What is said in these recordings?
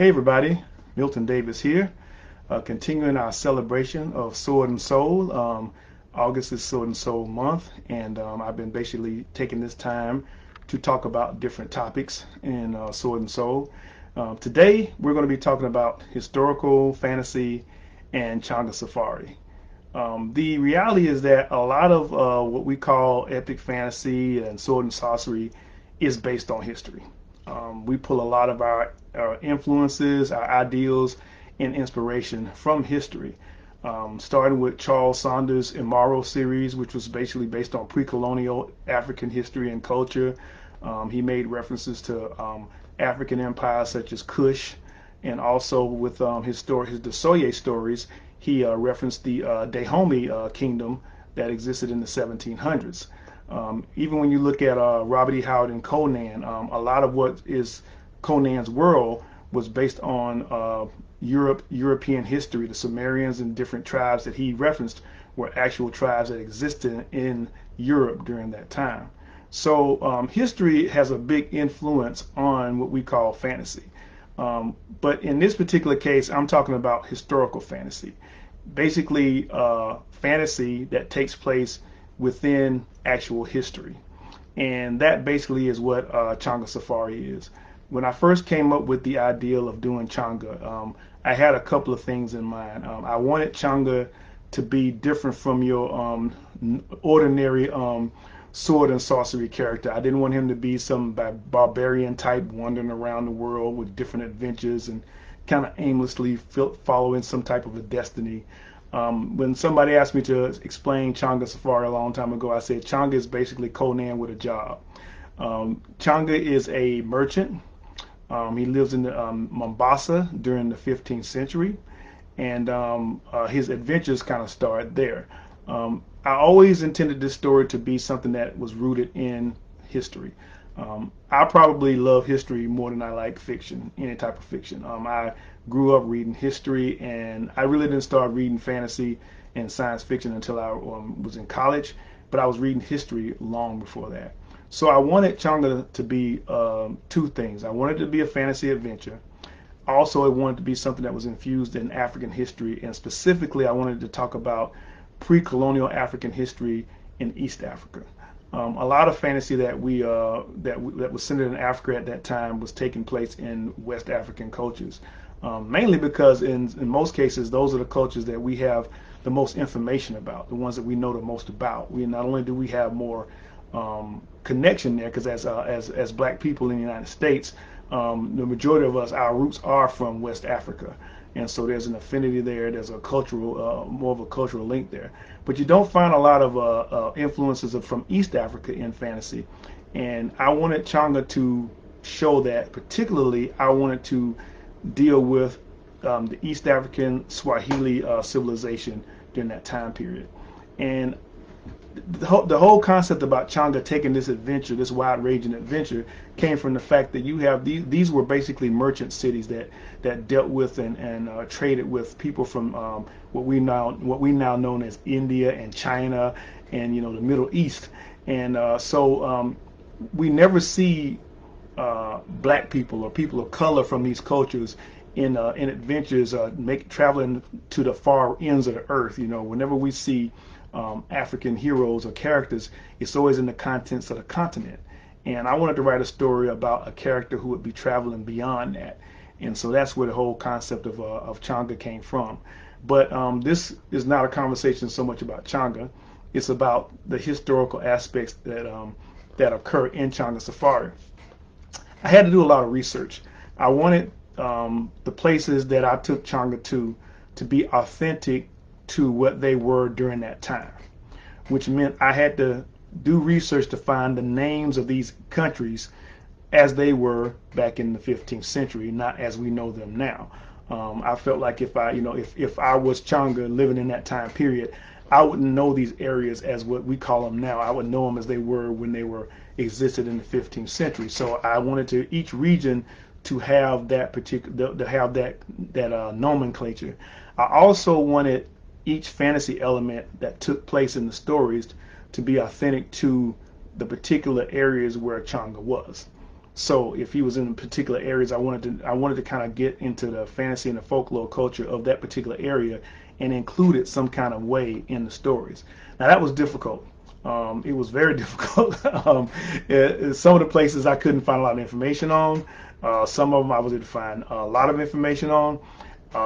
Hey everybody, Milton Davis here, continuing our celebration of Sword and Soul. August is Sword and Soul month, and I've been basically taking this time to talk about different topics in Sword and Soul. Today we're going to be talking about historical fantasy and Changas Safari. The reality is that a lot of what we call epic fantasy and sword and sorcery is based on history. We pull a lot of our influences, our ideals, and inspiration from history. Starting with Charles Saunders' Immoral series, which was basically based on pre-colonial African history and culture. He made references to African empires such as Kush, and also with his Desoye stories, he referenced the Dahomey kingdom that existed in the 1700s. Even when you look at Robert E. Howard and Conan, a lot of what is Conan's world was based on European history. The Sumerians and different tribes that he referenced were actual tribes that existed in Europe during that time. So history has a big influence on what we call fantasy. But in this particular case, I'm talking about historical fantasy. Basically, fantasy that takes place within actual history. And that basically is what Changas Safari is. When I first came up with the ideal of doing Changa, I had a couple of things in mind. I wanted Changa to be different from your ordinary sword and sorcery character. I didn't want him to be some barbarian type wandering around the world with different adventures and kind of aimlessly following some type of a destiny. When somebody asked me to explain Changas Safari a long time ago, I said Changa is basically Conan with a job. Changa is a merchant. He lives in Mombasa during the 15th century, and his adventures kind of start there. I always intended this story to be something that was rooted in history. I probably love history more than I like fiction, any type of fiction. I grew up reading history, and I really didn't start reading fantasy and science fiction until I was in college, but I was reading history long before that. So I wanted Changa to be two things. I wanted it to be a fantasy adventure. Also, I wanted to be something that was infused in African history, and specifically, I wanted to talk about pre-colonial African history in East Africa. A lot of fantasy that was centered in Africa at that time was taking place in West African cultures, mainly because in most cases those are the cultures that we have the most information about, the ones that we know the most about. We not only do we have more connection there, because as black people in the United States, the majority of us, our roots are from West Africa. And so there's an affinity there. There's a cultural, more of a cultural link there. But you don't find a lot of influences from East Africa in fantasy. And I wanted Changa to show that. Particularly, I wanted to deal with the East African Swahili civilization during that time period. And the whole concept about Changa taking this adventure, this wide-ranging adventure, came from the fact that you have these were basically merchant cities that dealt with and traded with people from what we now known as India and China and the Middle East. And so we never see black people or people of color from these cultures in adventures traveling to the far ends of the earth. Whenever we see African heroes or characters, it's always in the contents of the continent. And I wanted to write a story about a character who would be traveling beyond that. And so that's where the whole concept of Changa came from. But this is not a conversation so much about Changa. It's about the historical aspects that occur in Changas Safari. I had to do a lot of research. I wanted the places that I took Changa to be authentic to what they were during that time, which meant I had to do research to find the names of these countries as they were back in the 15th century, not as we know them now. I felt like if I was Changa living in that time period, I wouldn't know these areas as what we call them now. I would know them as they were when they were existed in the 15th century. So I wanted each region to have that nomenclature. I also wanted each fantasy element that took place in the stories to be authentic to the particular areas where Changa was. So if he was in particular areas, I wanted to kind of get into the fantasy and the folklore culture of that particular area and include it some kind of way in the stories. Now that was difficult. It was very difficult. Some of the places I couldn't find a lot of information on. Some of them I was able to find a lot of information on.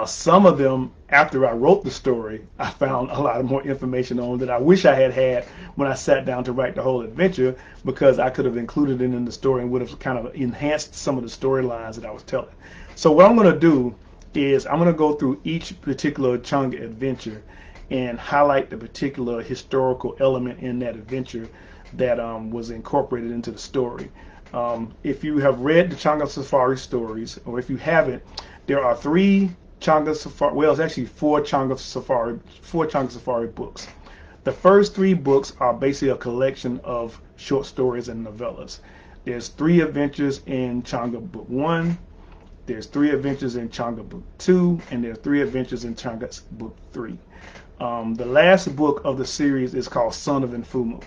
Some of them, after I wrote the story, I found a lot of more information on that I wish I had had when I sat down to write the whole adventure, because I could have included it in the story and would have kind of enhanced some of the storylines that I was telling. So what I'm going to do is I'm going to go through each particular Changa adventure and highlight the particular historical element in that adventure that was incorporated into the story. If you have read the Changas Safari stories, or if you haven't, there are three Changas Safari. Well, it's actually four Changas Safari books. The first three books are basically a collection of short stories and novellas. There's 3 adventures in Changa Book 1. There's 3 adventures in Changa Book 2, and there's 3 adventures in Changa Book 3. The last book of the series is called Son of Infumu.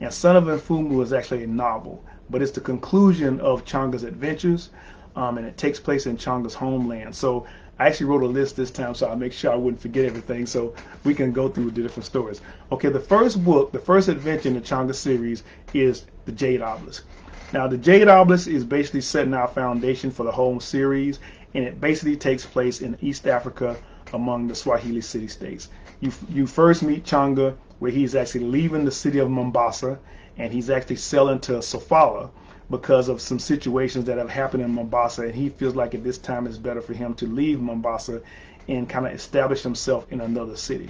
And Son of Infumu is actually a novel, but it's the conclusion of Changa's adventures, and it takes place in Changa's homeland. So I actually wrote a list this time, so I'll make sure I wouldn't forget everything, so we can go through the different stories. Okay, the first book, the first adventure in the Changa series is the Jade Obelisk. Now, the Jade Obelisk is basically setting our foundation for the whole series, and it basically takes place in East Africa among the Swahili city-states. You first meet Changa, where he's actually leaving the city of Mombasa, and he's actually selling to Sofala because of some situations that have happened in Mombasa, and he feels like at this time it's better for him to leave Mombasa and kind of establish himself in another city.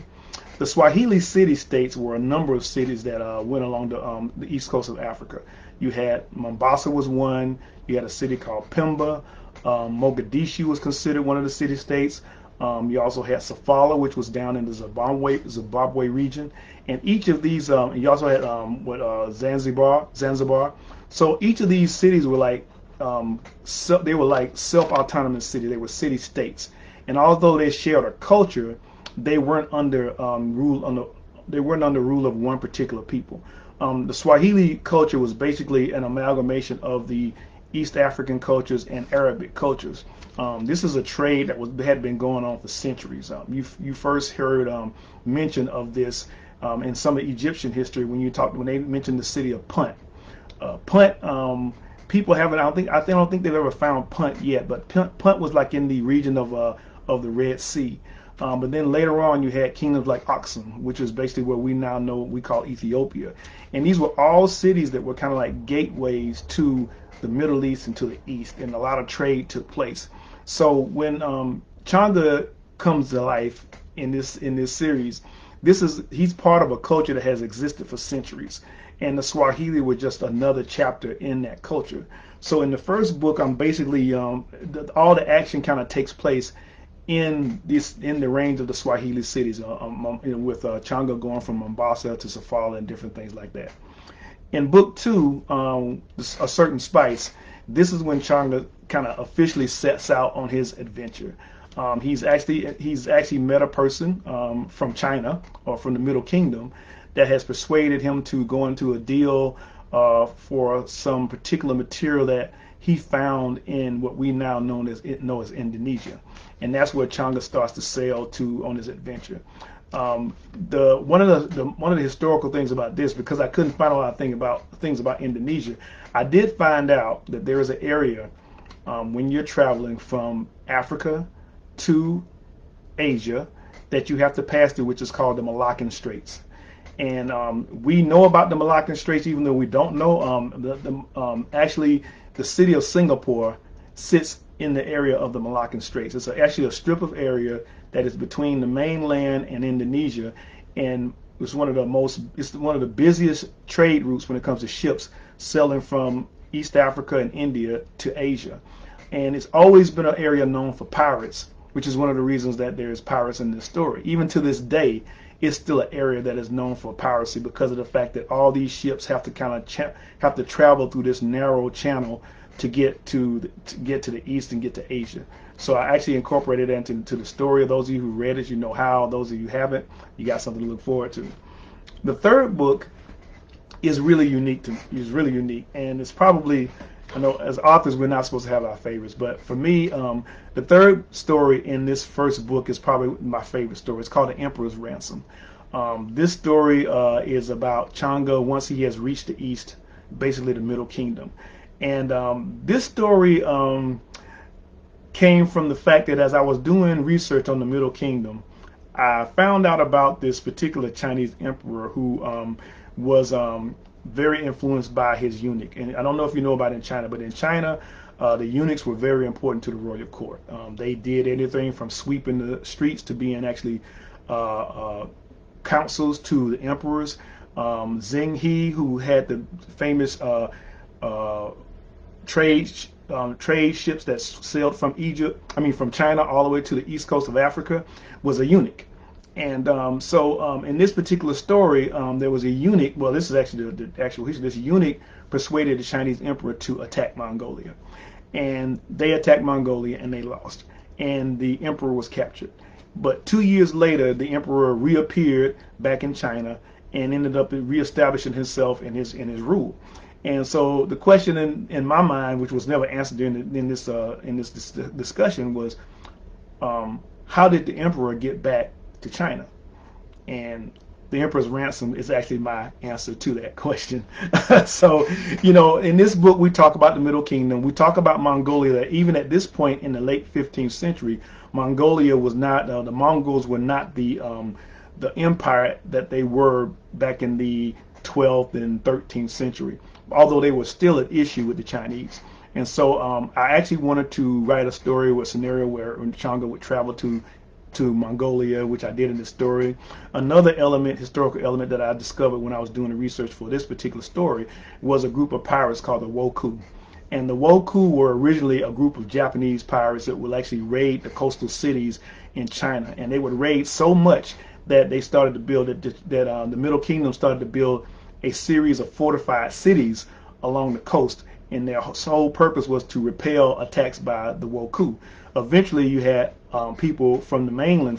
The Swahili city-states were a number of cities that went along the east coast of Africa. You had Mombasa was one. You had a city called Pemba. Mogadishu was considered one of the city-states. You also had Sofala, which was down in the Zimbabwe region, and each of these. You also had Zanzibar. So each of these cities were like they were like self-autonomous cities. They were city-states, and although they shared a culture, they weren't under rule of one particular people. The Swahili culture was basically an amalgamation of the East African cultures and Arabic cultures. This is a trade that had been going on for centuries. You first heard mention of this in some of Egyptian history when they mentioned the city of Punt. People haven't. I don't think they've ever found Punt yet, but Punt was like in the region of the Red Sea. But then later on, you had kingdoms like Aksum, which is basically where we now know we call Ethiopia, and these were all cities that were kind of like gateways to the Middle East and to the East, and a lot of trade took place. So when Changa comes to life in this series, he's part of a culture that has existed for centuries, and the Swahili were just another chapter in that culture. So in the first book, I'm basically all the action kind of takes place in the range of the Swahili cities, with Changa going from Mombasa to Sofala and different things like that. In book 2, A Certain Spice, this is when Changa kind of officially sets out on his adventure. He's actually met a person from China or from the Middle Kingdom that has persuaded him to go into a deal for some particular material that he found in what we now know as Indonesia, and that's where Changa starts to sail to on his adventure. One of the historical things about this, because I couldn't find a lot of things about Indonesia, I did find out that there is an area when you're traveling from Africa to Asia that you have to pass through, which is called the Malaccan Straits. And we know about the Malaccan Straits, even though we don't know. Actually, the city of Singapore sits in the area of the Malaccan Straits. It's actually a strip of area that is between the mainland and Indonesia, and it's one of the busiest trade routes when it comes to ships sailing from East Africa and India to Asia. And it's always been an area known for pirates, which is one of the reasons that there's pirates in this story. Even to this day, it's still an area that is known for piracy because of the fact that all these ships have to have to travel through this narrow channel to get to the east and get to Asia. So I actually incorporated that into the story. Those of you who read it, you know how. Those of you who haven't, you got something to look forward to. The third book is really unique, and it's probably I know as authors we're not supposed to have our favorites, but for me, the third story in this first book is probably my favorite story. It's called The Emperor's Ransom. This story is about Changa once he has reached the East, basically the Middle Kingdom. And this story came from the fact that as I was doing research on the Middle Kingdom, I found out about this particular Chinese emperor who was very influenced by his eunuch. And I don't know if you know about it in China, but in China, the eunuchs were very important to the royal court. They did anything from sweeping the streets to being actually counsels to the emperors. Zheng He, who had the famous trade ships that sailed from from China all the way to the east coast of Africa, was a eunuch. And in this particular story, there was a eunuch. Well, this is actually the actual history. This eunuch persuaded the Chinese emperor to attack Mongolia, and they attacked Mongolia and they lost, and the emperor was captured. But 2 years later, the emperor reappeared back in China and ended up reestablishing himself in his rule. And so the question in my mind, which was never answered in this discussion, was how did the emperor get back to China? And the Emperor's Ransom is actually my answer to that question. So, in this book we talk about the Middle Kingdom. We talk about Mongolia. That even at this point in the late 15th century, Mongolia was not the Mongols were not the empire that they were back in the 12th and 13th century, although they were still at issue with the Chinese. And so I actually wanted to write a story with a scenario where Changa would travel to Mongolia, which I did in this story. Another historical element that I discovered when I was doing the research for this particular story was a group of pirates called the Wokou. And the Wokou were originally a group of Japanese pirates that would actually raid the coastal cities in China. And they would raid so much that they started to build the Middle Kingdom started to build a series of fortified cities along the coast, and their sole purpose was to repel attacks by the Wokou. Eventually, you had people from mainland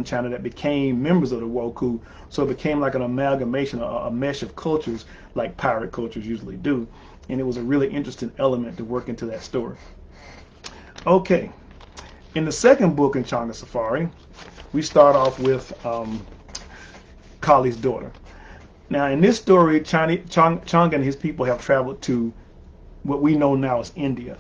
China that became members of the Wokou, so it became like an amalgamation, a mesh of cultures, like pirate cultures usually do, and it was a really interesting element to work into that story. Okay, in the second book in Changas Safari, we start off with Changas Daughter. Now, in this story, Changa and his people have traveled to what we know now as India.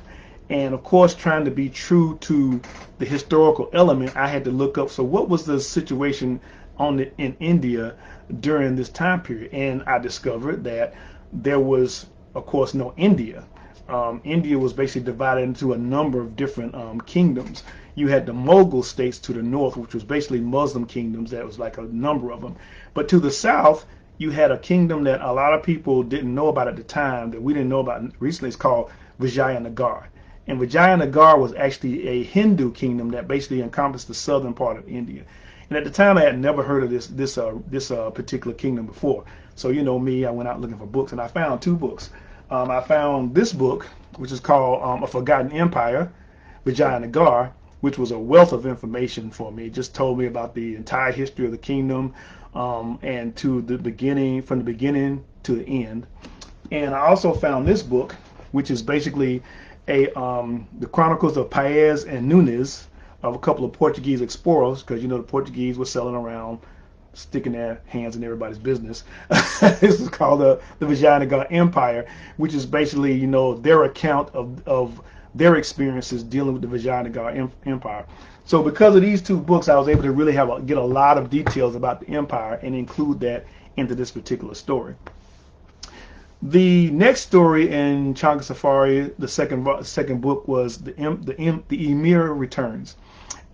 And of course, trying to be true to the historical element, I had to look up, so what was the situation in India during this time period? And I discovered that there was, of course, no India. India was basically divided into a number of different kingdoms. You had the Mughal states to the north, which was basically Muslim kingdoms. That was like a number of them. But to the south, you had a kingdom that a lot of people didn't know about at the time, that we didn't know about recently. It's called Vijayanagar. And Vijayanagar was actually a Hindu kingdom that basically encompassed the southern part of India. And at the time, I had never heard of this particular kingdom before. So me, I went out looking for books, and I found two books. I found this book, which is called A Forgotten Empire, Vijayanagar, which was a wealth of information for me. It just told me about the entire history of the kingdom, and from the beginning to the end. And I also found this book, which is basically the Chronicles of Paes and Nunes, of a couple of Portuguese explorers, because the Portuguese were selling around, sticking their hands in everybody's business. This is called the Vijayanagar Empire, which is basically their account of their experiences dealing with the Vijayanagar Empire. So because of these two books, I was able to really get a lot of details about the empire and include that into this particular story. The next story in Changas Safari, the second book, was the Emir Returns,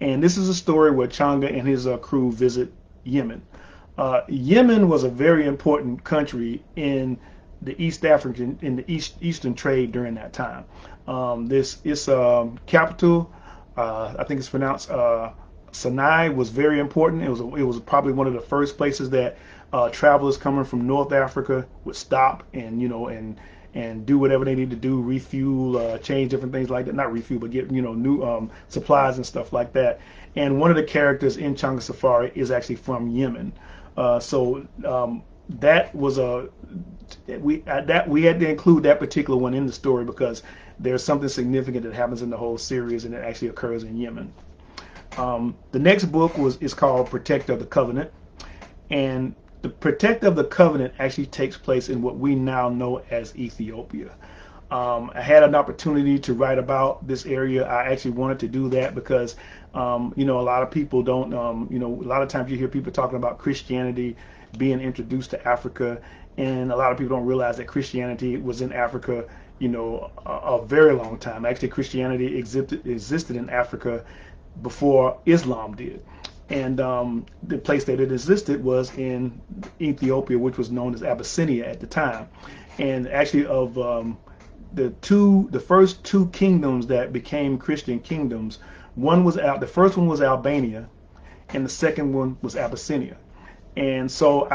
and this is a story where Changa and his crew visit Yemen. Yemen was a very important country in the Eastern trade during that time. This capital, I think it's pronounced Sinai, was very important. It was probably one of the first places that travelers coming from North Africa would stop and and do whatever they need to do, refuel, change different things like that. Not refuel, but get new supplies and stuff like that. And one of the characters in Changas Safari is actually from Yemen. So that was a we had to include that particular one in the story because there's something significant that happens in the whole series, and it actually occurs in Yemen. The next book is called Protector of the Covenant, and the Protector of the Covenant actually takes place in what we now know as Ethiopia. I had an opportunity to write about this area. I actually wanted to do that because, a lot of people don't, a lot of times you hear people talking about Christianity being introduced to Africa, and a lot of people don't realize that Christianity was in Africa, a very long time. Actually, Christianity existed in Africa before Islam did. And the place that it existed was in Ethiopia, which was known as Abyssinia at the time. And actually, of the first two kingdoms that became Christian kingdoms, the first one was Albania, and the second one was Abyssinia. And so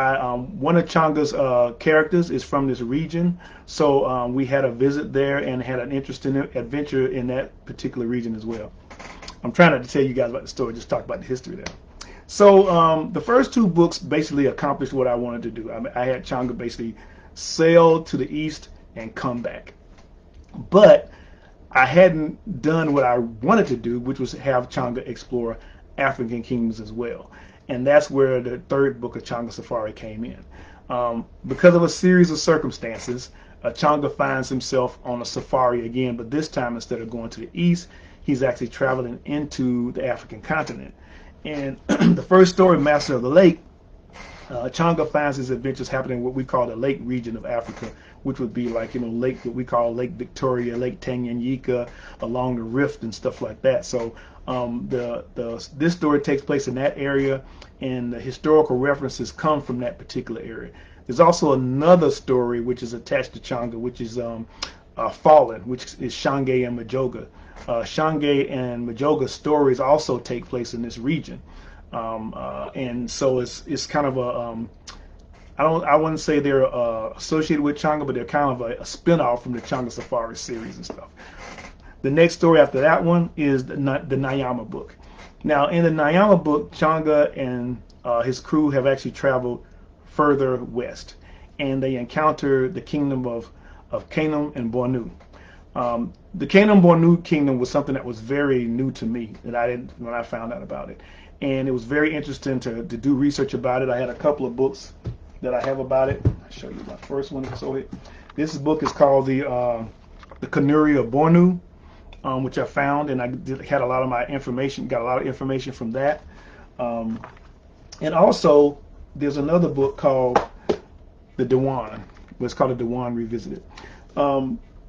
one of Changa's characters is from this region, so we had a visit there and had an interesting adventure in that particular region as well. I'm trying not to tell you guys about the story, just talk about the history there. So the first two books basically accomplished what I wanted to do. I had Changa basically sail to the east and come back. But I hadn't done what I wanted to do, which was have Changa explore African kingdoms as well. And that's where the third book of Changas Safari came in. Because of a series of circumstances, Changa finds himself on a safari again, but this time instead of going to the east, he's actually traveling into the African continent. And the first story, Master of the Lake, Changa finds his adventures happening in what we call the lake region of Africa, which would be like, lake, what we call Lake Victoria, Lake Tanganyika, along the rift and stuff like that. So this story takes place in that area, and the historical references come from that particular area. There's also another story which is attached to Changa, which is Fallen, which is Changa and Majoga. Changa and Majoga stories also take place in this region. And so it's kind of I wouldn't say they're associated with Changa, but they're kind of a spin-off from the Changas Safari series and stuff. The next story after that one is the Nyama book. Now, in the Nyama book, Changa and his crew have actually traveled further west, and they encounter the kingdom of Canaan and Bornu. The Canaan-Bornu kingdom was something that was very new to me, and I didn't when I found out about it. And it was very interesting to do research about it. I had a couple of books that I have about it. I'll show you my first one. So this book is called the Kanuri of Bornu, which I found, and I had a lot of my information, got a lot of information from that. And also, there's another book called the Dewan. It's called the Dewan Revisited.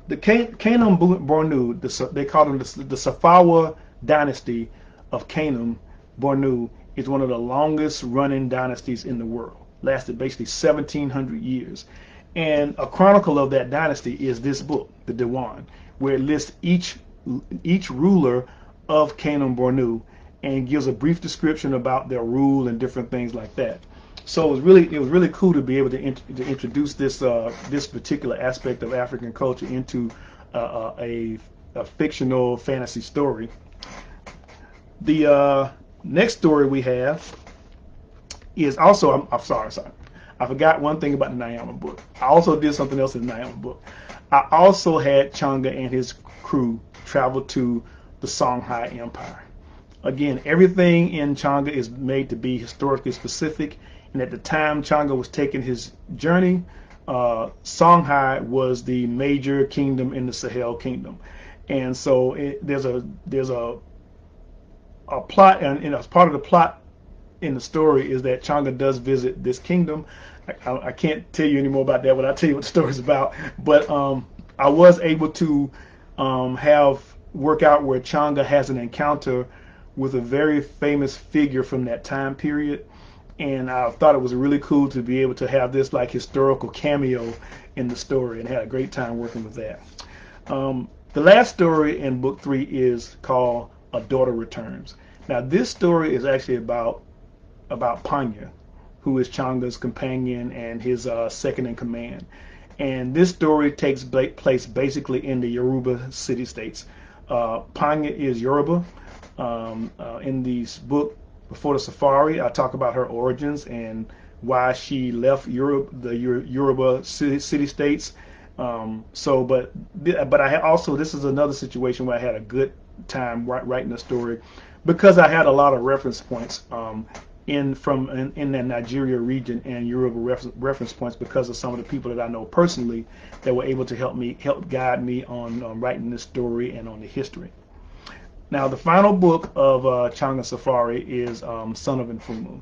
The Canaan Bornu, they call them the Safawa dynasty of Canaan Bornu, is one of the longest running dynasties in the world. Lasted basically 1,700 years. And a chronicle of that dynasty is this book, the Dewan, where it lists each ruler of Canaan Bornu and gives a brief description about their rule and different things like that. So it was really cool to be able to introduce this particular aspect of African culture into a fictional fantasy story. The next story we have is also, I'm sorry, I forgot one thing about the Nyama book. I also did something else in the Nyama book. I also had Changa and his crew travel to the Songhai Empire. Again, everything in Changa is made to be historically specific, and at the time Changa was taking his journey, Songhai was the major kingdom in the Sahel kingdom. And so there's a plot, and as part of the plot in the story is that Changa does visit this kingdom. I can't tell you any more about that, but I'll tell you what the story's about. But I was able to work out where Changa has an encounter with a very famous figure from that time period, and I thought it was really cool to be able to have this like historical cameo in the story, and had a great time working with that. The last story in book 3 is called A Daughter Returns. Now this story is actually about Panya, who is Changa's companion and his second in command. And this story takes place basically in the Yoruba city-states. Panya is Yoruba. In this book, Before the Safari, I talk about her origins and why she left Europe, the Yoruba city states. But I had also, this is another situation where I had a good time writing the story because I had a lot of reference points in the Nigeria region and Yoruba reference points because of some of the people that I know personally that were able to help guide me on writing this story and on the history. Now, the final book of Changas Safari is Son of Infumu.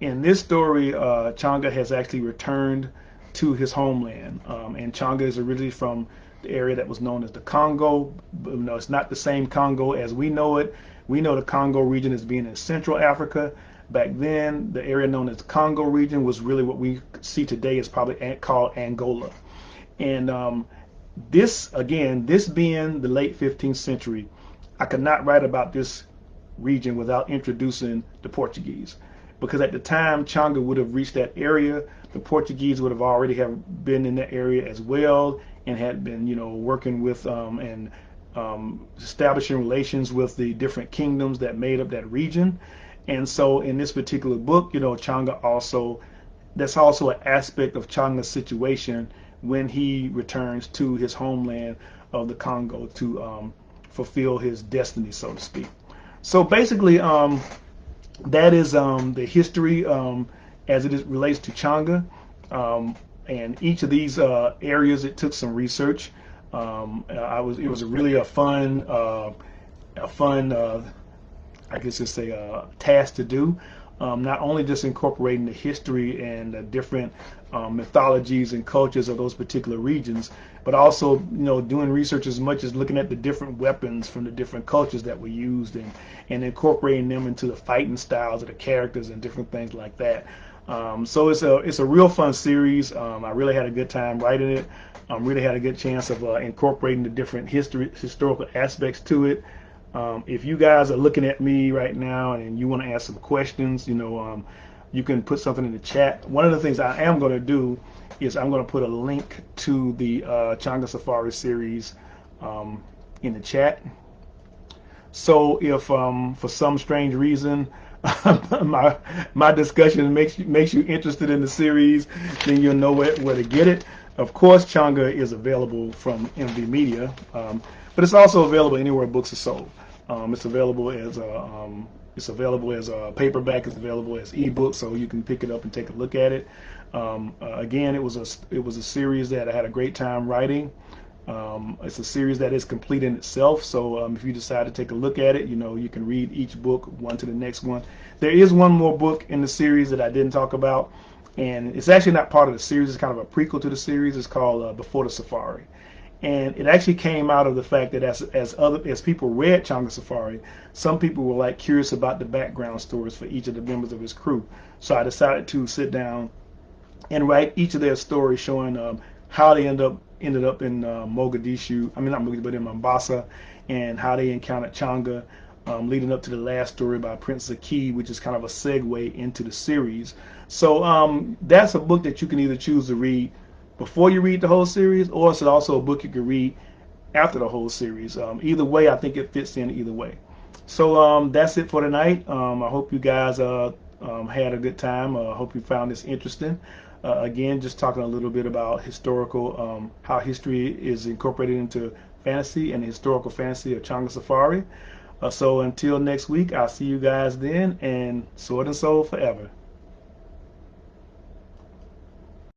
In this story, Changa has actually returned to his homeland, and Changa is originally from the area that was known as the Congo. No, it's not the same Congo as we know it. We know the Congo region as being in Central Africa. Back then, the area known as the Congo region was really what we see today is probably called Angola. And this being the late 15th century, I could not write about this region without introducing the Portuguese. Because at the time Changa would have reached that area, the Portuguese would have already have been in that area as well and had been, working with and establishing relations with the different kingdoms that made up that region. And so in this particular book, Changa also, that's also an aspect of Changa's situation when he returns to his homeland of the Congo to fulfill his destiny, so to speak. So basically, that is the history as it relates to Changa. And each of these areas, it took some research. It was really a fun I guess it's a task to do. Not only just incorporating the history and the different mythologies and cultures of those particular regions, but also doing research as much as looking at the different weapons from the different cultures that were used and incorporating them into the fighting styles of the characters and different things like that. So it's a real fun series. I really had a good time writing it. Really had a good chance of incorporating the different historical aspects to it. If you guys are looking at me right now and you want to ask some questions, you can put something in the chat. One of the things I am going to do is I'm going to put a link to the Changas Safari series in the chat. So if for some strange reason my discussion makes you interested in the series, then you'll know where to get it. Of course, Changa is available from MV Media, but it's also available anywhere books are sold. It's available as a paperback. It's available as ebook, so you can pick it up and take a look at it. Again, it was a series that I had a great time writing. It's a series that is complete in itself. So if you decide to take a look at it, you can read each book one to the next one. There is one more book in the series that I didn't talk about, and it's actually not part of the series. It's kind of a prequel to the series. It's called Before the Safari. And it actually came out of the fact that as people read Changas Safari, some people were curious about the background stories for each of the members of his crew. So I decided to sit down and write each of their stories showing how they ended up in Mogadishu. I mean, not Mogadishu, but in Mombasa, and how they encountered Changa, leading up to the last story by Prince Zaki, which is kind of a segue into the series. So that's a book that you can either choose to read before you read the whole series, or it's also a book you can read after the whole series. Either way, I think it fits in either way. So that's it for tonight. I hope you guys had a good time. I hope you found this interesting. Again, just talking a little bit about historical, how history is incorporated into fantasy and the historical fantasy of Changas Safari. So until next week, I'll see you guys then, and Sword and Soul forever.